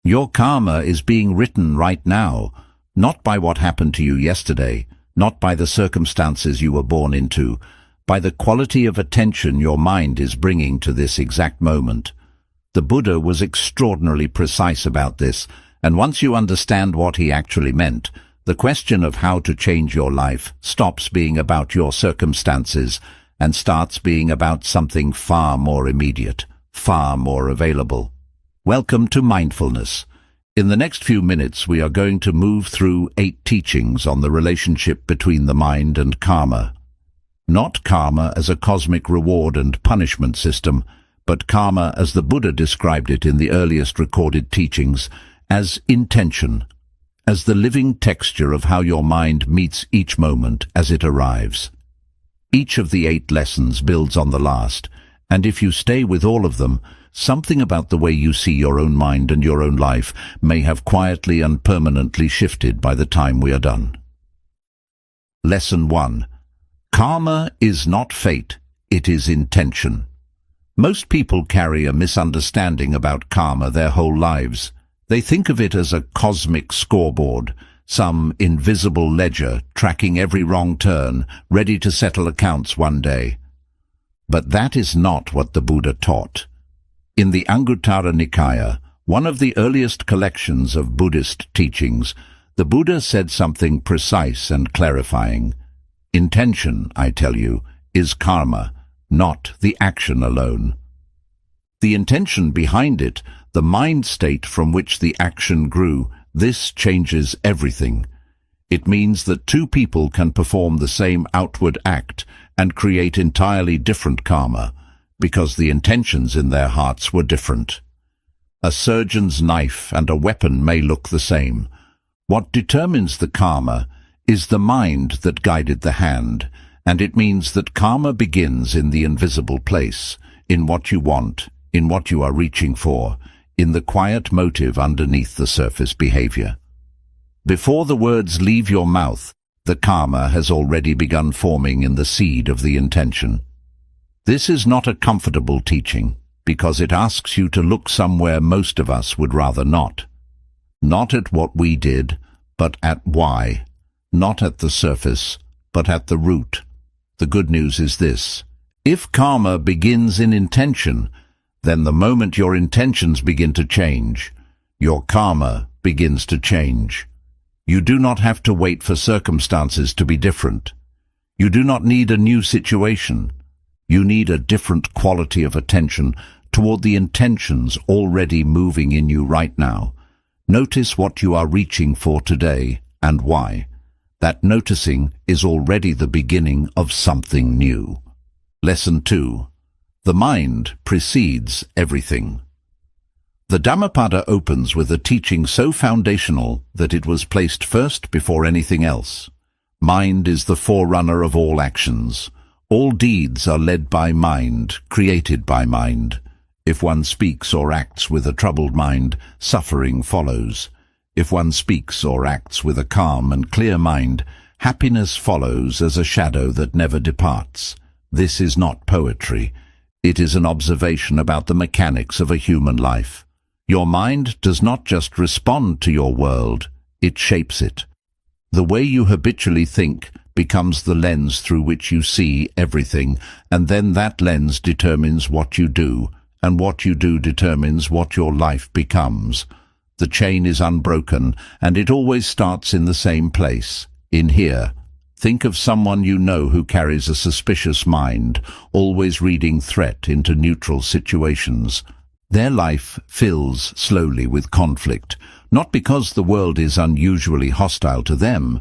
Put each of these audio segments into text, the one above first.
Your karma is being written right now, not by what happened to you yesterday, not by the circumstances you were born into, by the quality of attention your mind is bringing to this exact moment. The Buddha was extraordinarily precise about this, and once you understand what he actually meant, the question of how to change your life stops being about your circumstances and starts being about something far more immediate, far more available. Welcome to Mindfulness. In the next few minutes we are going to move through 8 teachings on the relationship between the mind and karma. Not karma as a cosmic reward and punishment system, but karma as the Buddha described it in the earliest recorded teachings, as intention, as the living texture of how your mind meets each moment as it arrives. Each of the 8 lessons builds on the last, and if you stay with all of them, something about the way you see your own mind and your own life may have quietly and permanently shifted by the time we are done. Lesson 1. Karma is not fate, it is intention. Most people carry a misunderstanding about karma their whole lives. They think of it as a cosmic scoreboard, some invisible ledger tracking every wrong turn, ready to settle accounts one day. But that is not what the Buddha taught. In the Anguttara Nikaya, one of the earliest collections of Buddhist teachings, the Buddha said something precise and clarifying. Intention, I tell you, is karma, not the action alone. The intention behind it, the mind state from which the action grew, this changes everything. It means that 2 people can perform the same outward act and create entirely different karma, because the intentions in their hearts were different. A surgeon's knife and a weapon may look the same. What determines the karma is the mind that guided the hand, and it means that karma begins in the invisible place, in what you want, in what you are reaching for, in the quiet motive underneath the surface behavior. Before the words leave your mouth, the karma has already begun forming in the seed of the intention. This is not a comfortable teaching, because it asks you to look somewhere most of us would rather not. Not at what we did, but at why. Not at the surface, but at the root. The good news is this: if karma begins in intention, then the moment your intentions begin to change, your karma begins to change. You do not have to wait for circumstances to be different. You do not need a new situation. You need a different quality of attention toward the intentions already moving in you right now. Notice what you are reaching for today and why. That noticing is already the beginning of something new. Lesson 2. The mind precedes everything. The Dhammapada opens with a teaching so foundational that it was placed first before anything else. Mind is the forerunner of all actions. All deeds are led by mind, created by mind. If one speaks or acts with a troubled mind, suffering follows. If one speaks or acts with a calm and clear mind, happiness follows as a shadow that never departs. This is not poetry. It is an observation about the mechanics of a human life. Your mind does not just respond to your world, it shapes it. The way you habitually think becomes the lens through which you see everything, and then that lens determines what you do, and what you do determines what your life becomes. The chain is unbroken, and it always starts in the same place, in here. Think of someone you know who carries a suspicious mind, always reading threat into neutral situations. Their life fills slowly with conflict, not because the world is unusually hostile to them,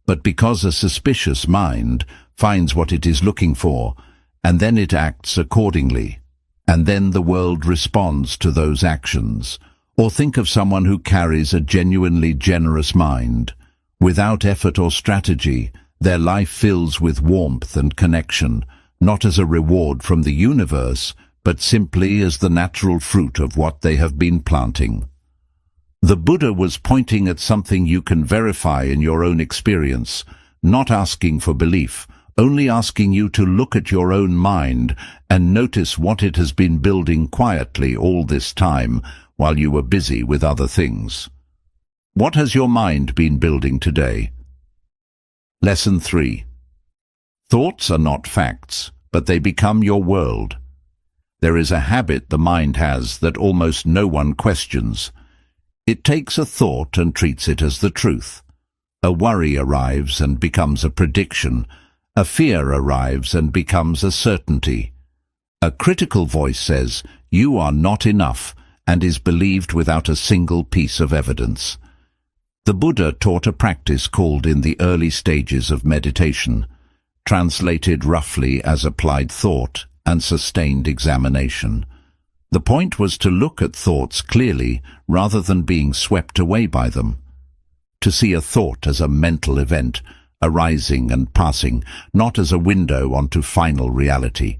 but because a suspicious mind finds what it is looking for, and then it acts accordingly. And then the world responds to those actions. Or think of someone who carries a genuinely generous mind. Without effort or strategy, their life fills with warmth and connection, not as a reward from the universe, but simply as the natural fruit of what they have been planting. The Buddha was pointing at something you can verify in your own experience, not asking for belief, only asking you to look at your own mind and notice what it has been building quietly all this time, while you were busy with other things. What has your mind been building today? Lesson 3. Thoughts are not facts, but they become your world. There is a habit the mind has that almost no one questions. It takes a thought and treats it as the truth. A worry arrives and becomes a prediction. A fear arrives and becomes a certainty. A critical voice says, "You are not enough," and is believed without a single piece of evidence. The Buddha taught a practice called in the early stages of meditation, translated roughly as applied thought and sustained examination. The point was to look at thoughts clearly rather than being swept away by them. To see a thought as a mental event, arising and passing, not as a window onto final reality.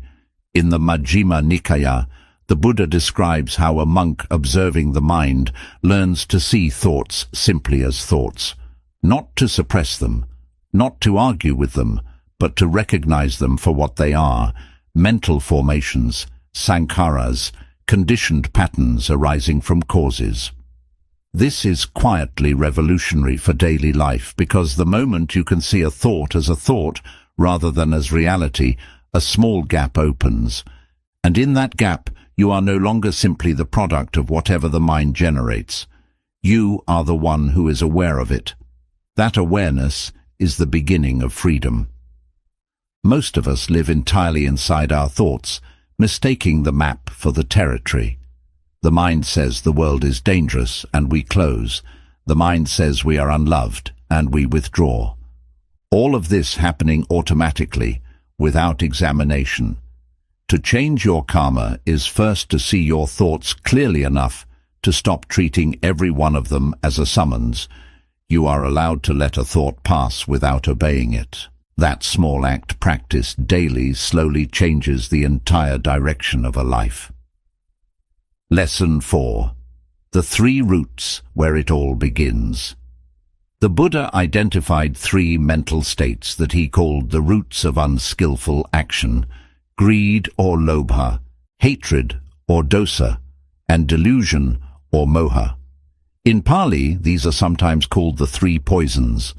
In the Majjhima Nikaya, the Buddha describes how a monk observing the mind learns to see thoughts simply as thoughts, not to suppress them, not to argue with them, but to recognize them for what they are, mental formations, sankharas, conditioned patterns arising from causes. This is quietly revolutionary for daily life because the moment you can see a thought as a thought rather than as reality, a small gap opens. And in that gap, you are no longer simply the product of whatever the mind generates. You are the one who is aware of it. That awareness is the beginning of freedom. Most of us live entirely inside our thoughts, mistaking the map for the territory. The mind says the world is dangerous, and we close. The mind says we are unloved, and we withdraw. All of this happening automatically, without examination. To change your karma is first to see your thoughts clearly enough to stop treating every one of them as a summons. You are allowed to let a thought pass without obeying it. That small act practiced daily slowly changes the entire direction of a life. Lesson 4. The 3 roots where it all begins. The Buddha identified 3 mental states that he called the roots of unskillful action: greed or lobha, hatred or dosa, and delusion or moha. In Pali, these are sometimes called the 3 poisons,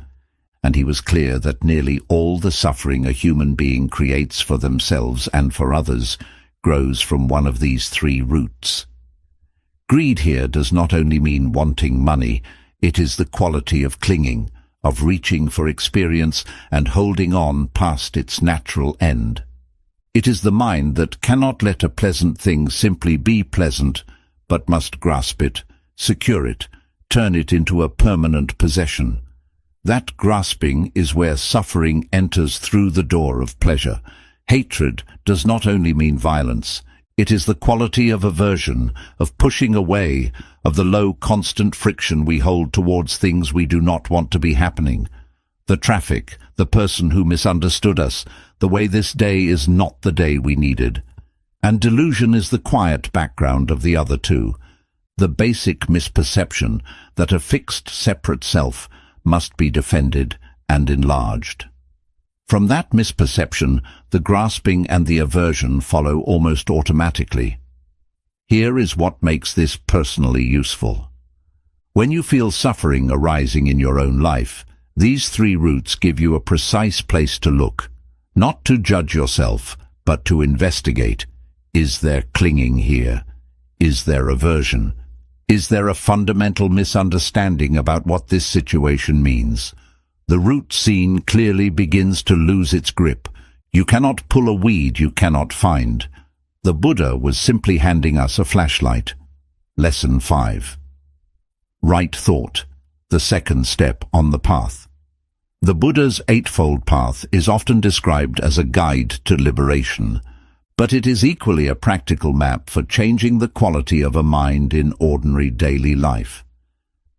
and he was clear that nearly all the suffering a human being creates for themselves and for others grows from one of these 3 roots. Greed here does not only mean wanting money, it is the quality of clinging, of reaching for experience and holding on past its natural end. It is the mind that cannot let a pleasant thing simply be pleasant, but must grasp it, secure it, turn it into a permanent possession. That grasping is where suffering enters through the door of pleasure. Hatred does not only mean violence. It is the quality of aversion, of pushing away, of the low constant friction we hold towards things we do not want to be happening. The traffic, the person who misunderstood us, the way this day is not the day we needed. And delusion is the quiet background of the other 2. The basic misperception that a fixed separate self must be defended and enlarged. From that misperception, the grasping and the aversion follow almost automatically. Here is what makes this personally useful. When you feel suffering arising in your own life, these 3 roots give you a precise place to look, not to judge yourself, but to investigate. Is there clinging here? Is there aversion? Is there a fundamental misunderstanding about what this situation means? The root seen clearly begins to lose its grip. You cannot pull a weed you cannot find. The Buddha was simply handing us a flashlight. Lesson 5. Right thought, the second step on the path. The Buddha's Eightfold Path is often described as a guide to liberation, but it is equally a practical map for changing the quality of a mind in ordinary daily life.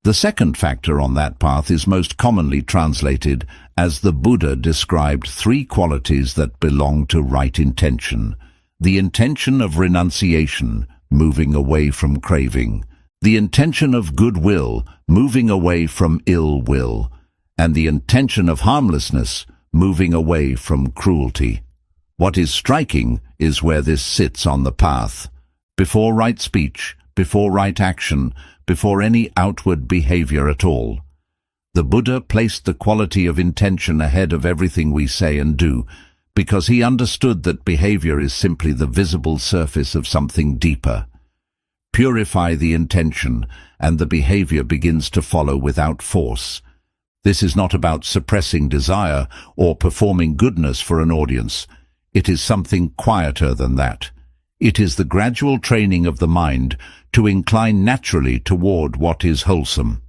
The second factor on that path is most commonly translated as the Buddha described 3 qualities that belong to right intention: the intention of renunciation, moving away from craving; the intention of goodwill, moving away from ill will; and the intention of harmlessness, moving away from cruelty. What is striking is where this sits on the path. Before right speech, before right action, before any outward behavior at all. The Buddha placed the quality of intention ahead of everything we say and do, because he understood that behavior is simply the visible surface of something deeper. Purify the intention, and the behavior begins to follow without force. This is not about suppressing desire or performing goodness for an audience. It is something quieter than that. It is the gradual training of the mind to incline naturally toward what is wholesome.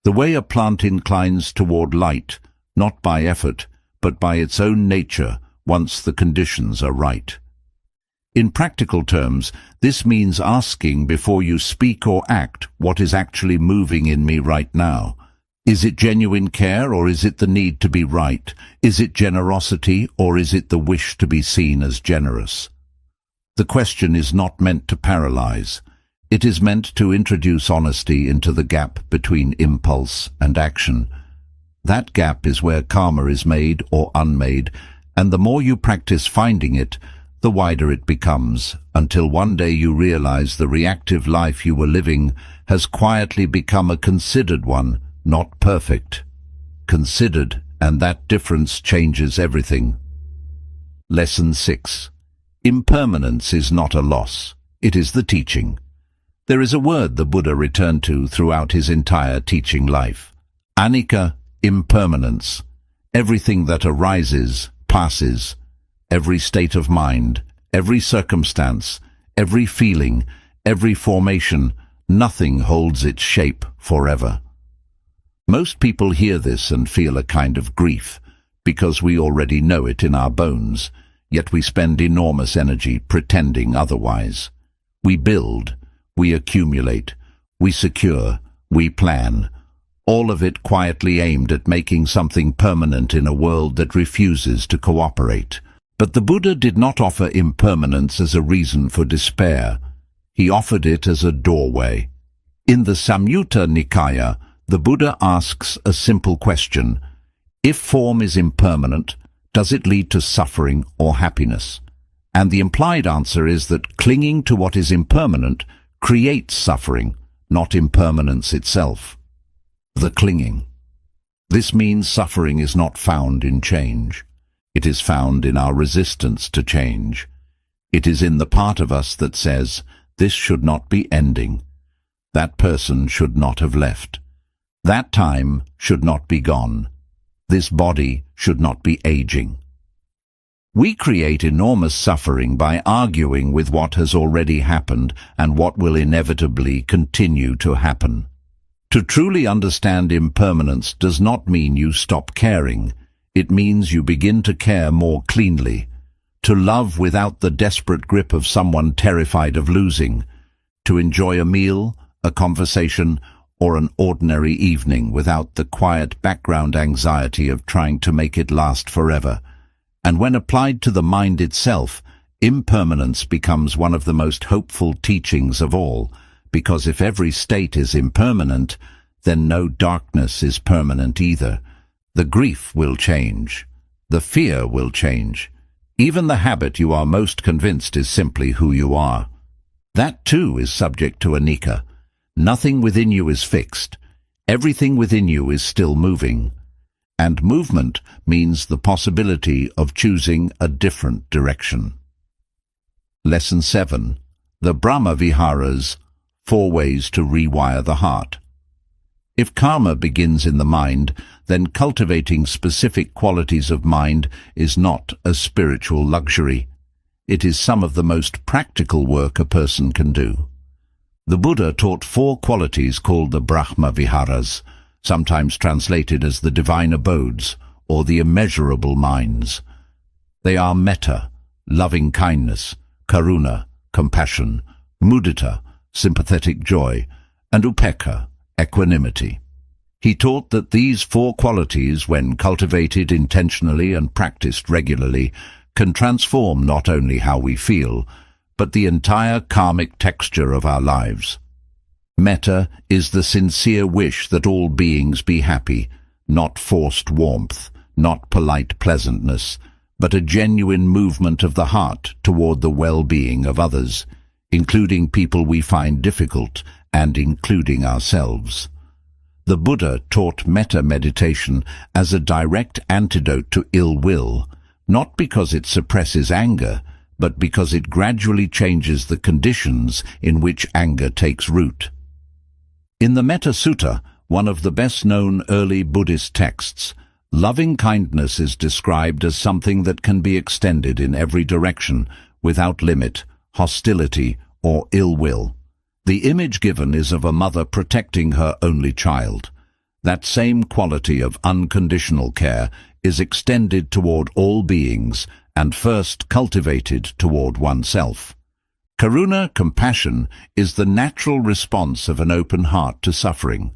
The way a plant inclines toward light, not by effort, but by its own nature, once the conditions are right. In practical terms, this means asking before you speak or act what is actually moving in me right now. Is it genuine care, or is it the need to be right? Is it generosity, or is it the wish to be seen as generous? The question is not meant to paralyze. It is meant to introduce honesty into the gap between impulse and action. That gap is where karma is made or unmade, and the more you practice finding it, the wider it becomes, until one day you realize the reactive life you were living has quietly become a considered one, not perfect. Considered, and that difference changes everything. Lesson 6. Impermanence is not a loss. It is the teaching. There is a word the Buddha returned to throughout his entire teaching life. Anicca, impermanence. Everything that arises, passes. Every state of mind, every circumstance, every feeling, every formation, nothing holds its shape forever. Most people hear this and feel a kind of grief, because we already know it in our bones, yet we spend enormous energy pretending otherwise. We build, we accumulate, we secure, we plan, all of it quietly aimed at making something permanent in a world that refuses to cooperate. But the Buddha did not offer impermanence as a reason for despair. He offered it as a doorway. In the Samyutta Nikaya, the Buddha asks a simple question. If form is impermanent, does it lead to suffering or happiness? And the implied answer is that clinging to what is impermanent creates suffering, not impermanence itself. The clinging. This means suffering is not found in change. It is found in our resistance to change. It is in the part of us that says, this should not be ending. That person should not have left. That time should not be gone. This body should not be aging. We create enormous suffering by arguing with what has already happened and what will inevitably continue to happen. To truly understand impermanence does not mean you stop caring. It means you begin to care more cleanly, to love without the desperate grip of someone terrified of losing, to enjoy a meal, a conversation, or an ordinary evening without the quiet background anxiety of trying to make it last forever. And when applied to the mind itself, impermanence becomes one of the most hopeful teachings of all, because if every state is impermanent, then no darkness is permanent either. The grief will change. The fear will change. Even the habit you are most convinced is simply who you are. That too is subject to anicca. Nothing within you is fixed. Everything within you is still moving. And movement means the possibility of choosing a different direction. Lesson 7. The Brahma Viharas, 4 ways to rewire the heart. If karma begins in the mind, then cultivating specific qualities of mind is not a spiritual luxury. It is some of the most practical work a person can do. The Buddha taught 4 qualities called the Brahma Viharas, sometimes translated as the divine abodes or the immeasurable minds. They are metta, loving kindness, karuna, compassion, mudita, sympathetic joy, and upekkha, equanimity. He taught that these 4 qualities, when cultivated intentionally and practiced regularly, can transform not only how we feel, but the entire karmic texture of our lives. Metta is the sincere wish that all beings be happy, not forced warmth, not polite pleasantness, but a genuine movement of the heart toward the well-being of others. including people we find difficult and including ourselves. The Buddha taught metta meditation as a direct antidote to ill will, not because it suppresses anger, but because it gradually changes the conditions in which anger takes root. In the Metta Sutta, one of the best-known early Buddhist texts, loving kindness is described as something that can be extended in every direction, without limit, hostility, or ill will. The image given is of a mother protecting her only child. That same quality of unconditional care is extended toward all beings and first cultivated toward oneself. Karuna, compassion, is the natural response of an open heart to suffering.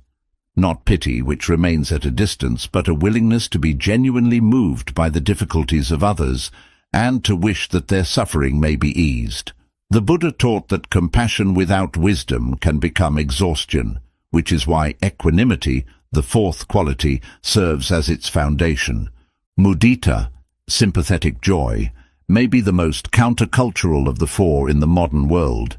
Not pity, which remains at a distance, but a willingness to be genuinely moved by the difficulties of others and to wish that their suffering may be eased. The Buddha taught that compassion without wisdom can become exhaustion, which is why equanimity, the fourth quality, serves as its foundation. Mudita, sympathetic joy, may be the most countercultural of the four in the modern world.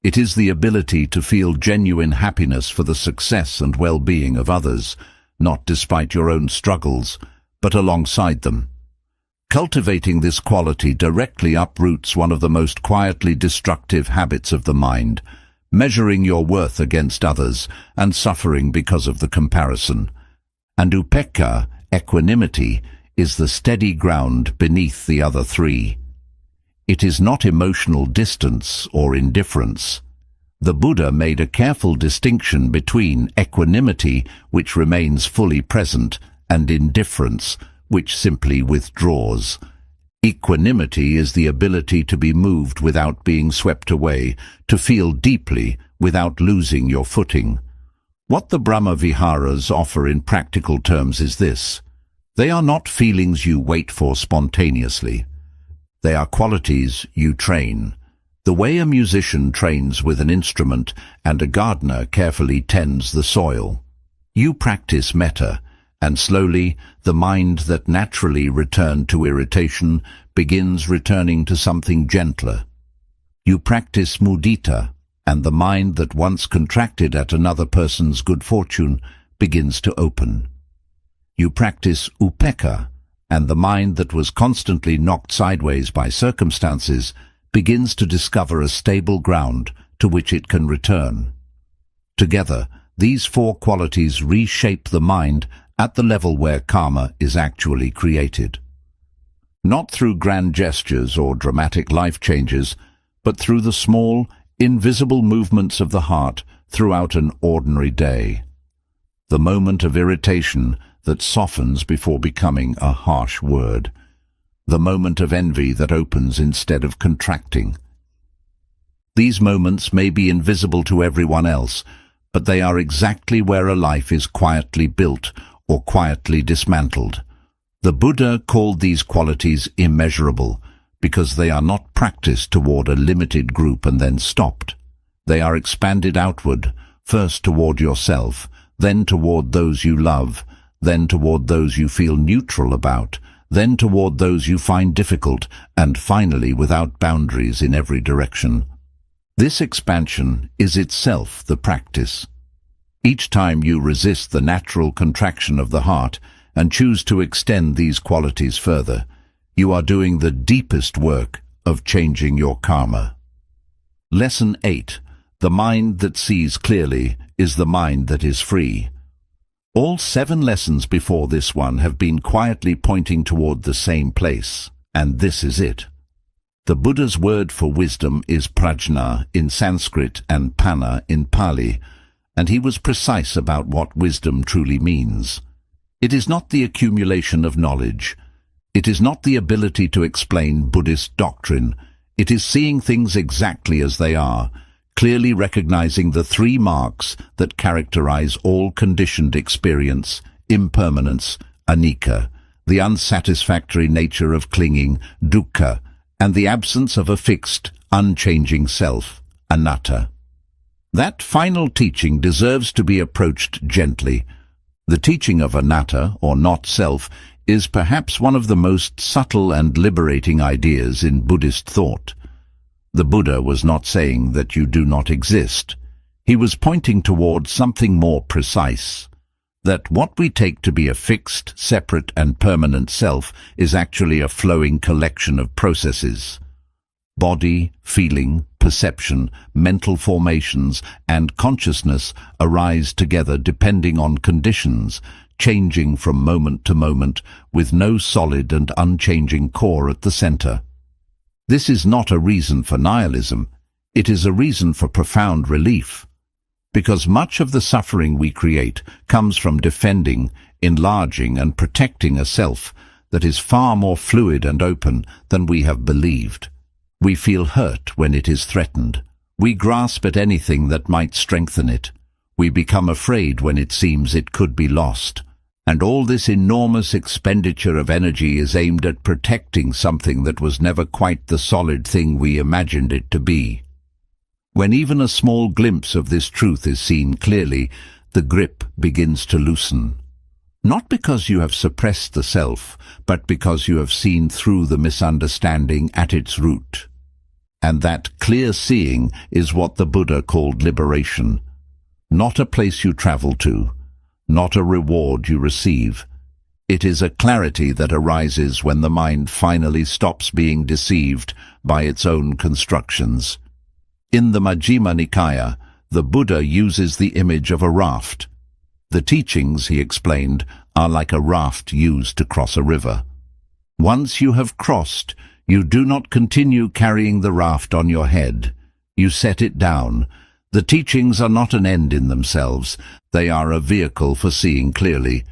It is the ability to feel genuine happiness for the success and well-being of others, not despite your own struggles, but alongside them. Cultivating this quality directly uproots one of the most quietly destructive habits of the mind, measuring your worth against others and suffering because of the comparison. And upekkha, equanimity, is the steady ground beneath the other three. It is not emotional distance or indifference. The Buddha made a careful distinction between equanimity, which remains fully present, and indifference, which simply withdraws. Equanimity is the ability to be moved without being swept away, to feel deeply without losing your footing. What the Brahma Viharas offer in practical terms is this: they are not feelings you wait for spontaneously. They are qualities you train. The way a musician trains with an instrument and a gardener carefully tends the soil. You practice metta, and slowly the mind that naturally returned to irritation begins returning to something gentler. You practice mudita, and the mind that once contracted at another person's good fortune begins to open. You practice upekkha, and the mind that was constantly knocked sideways by circumstances begins to discover a stable ground to which it can return. Together, these four qualities reshape the mind at the level where karma is actually created. Not through grand gestures or dramatic life changes, but through the small, invisible movements of the heart throughout an ordinary day. The moment of irritation that softens before becoming a harsh word. The moment of envy that opens instead of contracting. These moments may be invisible to everyone else, but they are exactly where a life is quietly built or quietly dismantled. The Buddha called these qualities immeasurable because they are not practiced toward a limited group and then stopped. They are expanded outward, first toward yourself, then toward those you love, then toward those you feel neutral about, then toward those you find difficult, and finally without boundaries in every direction. This expansion is itself the practice. Each time you resist the natural contraction of the heart and choose to extend these qualities further, you are doing the deepest work of changing your karma. Lesson 8. The mind that sees clearly is the mind that is free. All 7 lessons before this one have been quietly pointing toward the same place, and this is it. The Buddha's word for wisdom is prajna in Sanskrit and panna in Pali, and he was precise about what wisdom truly means. It is not the accumulation of knowledge. It is not the ability to explain Buddhist doctrine. It is seeing things exactly as they are, clearly recognizing the 3 marks that characterize all conditioned experience: impermanence, anicca, the unsatisfactory nature of clinging, dukkha, and the absence of a fixed, unchanging self, anatta. That final teaching deserves to be approached gently. The teaching of anatta, or not self, is perhaps one of the most subtle and liberating ideas in Buddhist thought. The Buddha was not saying that you do not exist. He was pointing towards something more precise, that what we take to be a fixed, separate and permanent self is actually a flowing collection of processes. Body, feeling, perception, mental formations and consciousness arise together depending on conditions, changing from moment to moment with no solid and unchanging core at the center. This is not a reason for nihilism, it is a reason for profound relief. Because much of the suffering we create comes from defending, enlarging and protecting a self that is far more fluid and open than we have believed. We feel hurt when it is threatened. We grasp at anything that might strengthen it. We become afraid when it seems it could be lost. And all this enormous expenditure of energy is aimed at protecting something that was never quite the solid thing we imagined it to be. When even a small glimpse of this truth is seen clearly, the grip begins to loosen. Not because you have suppressed the self, but because you have seen through the misunderstanding at its root. And that clear seeing is what the Buddha called liberation. Not a place you travel to, not a reward you receive. It is a clarity that arises when the mind finally stops being deceived by its own constructions. In the Majjhima Nikaya, the Buddha uses the image of a raft. The teachings, he explained, are like a raft used to cross a river. Once you have crossed, you do not continue carrying the raft on your head. You set it down. The teachings are not an end in themselves. They are a vehicle for seeing clearly.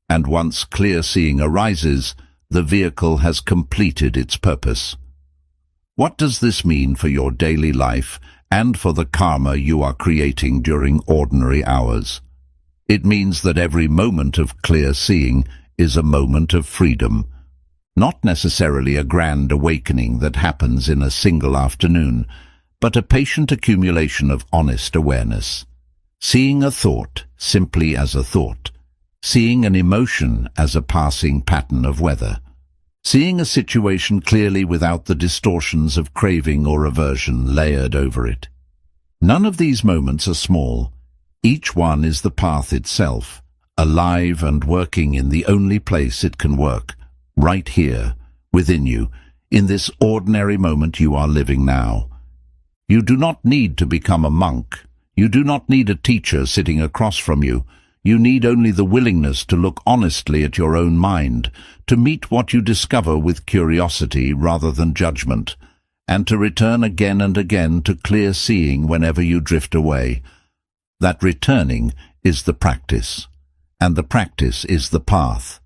And once clear seeing arises, the vehicle has completed its purpose. What does this mean for your daily life and for the karma you are creating during ordinary hours? It means that every moment of clear seeing is a moment of freedom, not necessarily a grand awakening that happens in a single afternoon, but a patient accumulation of honest awareness. Seeing a thought simply as a thought, seeing an emotion as a passing pattern of weather, seeing a situation clearly without the distortions of craving or aversion layered over it. None of these moments are small. Each one is the path itself, alive and working in the only place it can work, right here, within you, in this ordinary moment you are living now. You do not need to become a monk. You do not need a teacher sitting across from you. You need only the willingness to look honestly at your own mind, to meet what you discover with curiosity rather than judgment, and to return again and again to clear seeing whenever you drift away. That returning is the practice, and the practice is the path.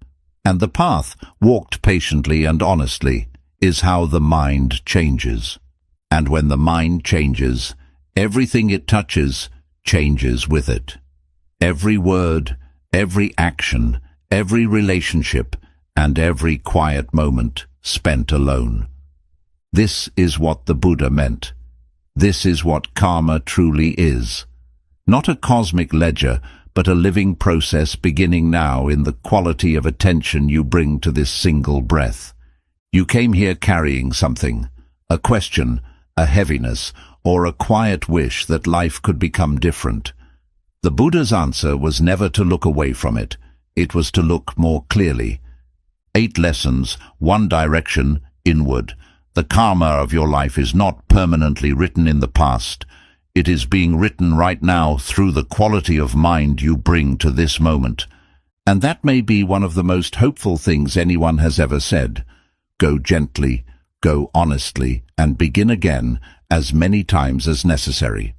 And the path, walked patiently and honestly, is how the mind changes. And when the mind changes, everything it touches changes with it. Every word, every action, every relationship, and every quiet moment spent alone. This is what the Buddha meant. This is what karma truly is. Not a cosmic ledger, but a living process beginning now in the quality of attention you bring to this single breath. You came here carrying something, a question, a heaviness, or a quiet wish that life could become different. The Buddha's answer was never to look away from it. It was to look more clearly. 8 lessons, 1 direction, inward. The karma of your life is not permanently written in the past. It is being written right now through the quality of mind you bring to this moment. And that may be one of the most hopeful things anyone has ever said. Go gently, go honestly, and begin again as many times as necessary.